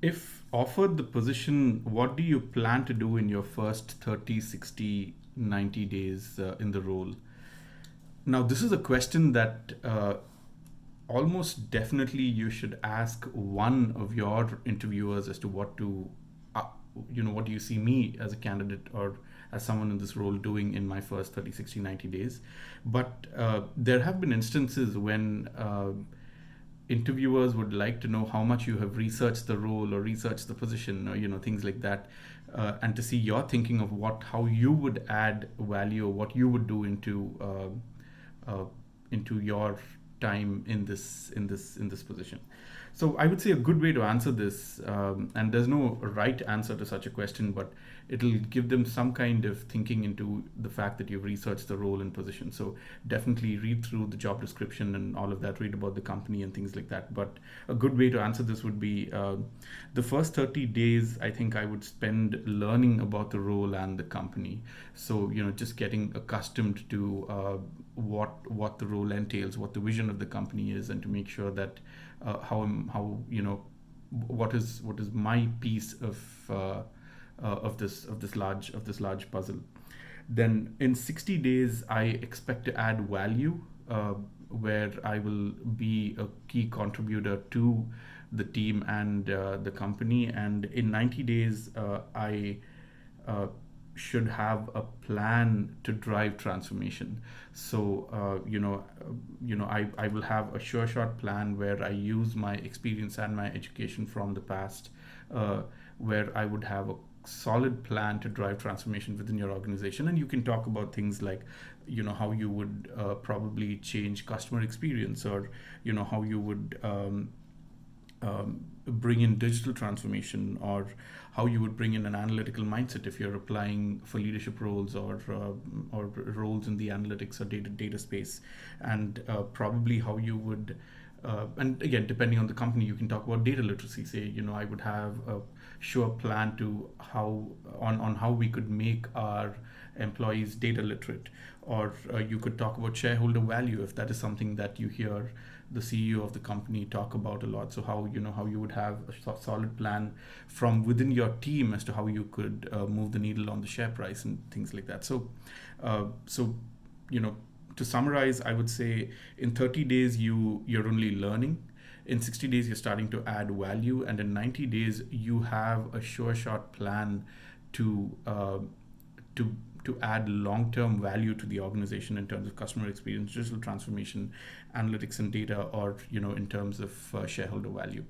If offered the position, what do you plan to do in your first 30, 60, 90 days in the role? Now, this is a question that almost definitely you should ask one of your interviewers as to uh, what do you see me as a candidate or as someone in this role doing in my first 30, 60, 90 days. But there have been instances when interviewers would like to know how much you have researched the role or researched the position, or things like that, and to see your thinking of how you would add value or what you would do into your time in this position. So I would say a good way to answer this, and there's no right answer to such a question, but it'll give them some kind of thinking into the fact that you've researched the role and position. So definitely read through the job description and all of that, read about the company and things like that. But a good way to answer this would be the first 30 days, I think I would spend learning about the role and the company. So, just getting accustomed to what the role entails, what the vision of the company is, and to make sure that how what is my piece of this large puzzle. Then in 60 days, I expect to add value, where I will be a key contributor to the team and the company. And in 90 days, I uh, should have a plan to drive transformation. So I will have a sure shot plan where I use my experience and my education from the past, where I would have a solid plan to drive transformation within your organization. And you can talk about things like how you would probably change customer experience, or how you would bring in digital transformation, or how you would bring in an analytical mindset if you're applying for leadership roles, or roles in the analytics or data space, and probably how you would. And again, depending on the company, you can talk about data literacy. Say, I would have a sure plan to how we could make our employees data literate, or you could talk about shareholder value if that is something that you hear the CEO of the company talk about a lot. So how you would have a solid plan from within your team as to how you could move the needle on the share price and things like that. So you know to summarize, I would say in 30 days you're only learning. In 60 days you're starting to add value, and in 90 days you have a sure shot plan to to to add long-term value to the organization in terms of customer experience, digital transformation, analytics and data, or in terms of shareholder value.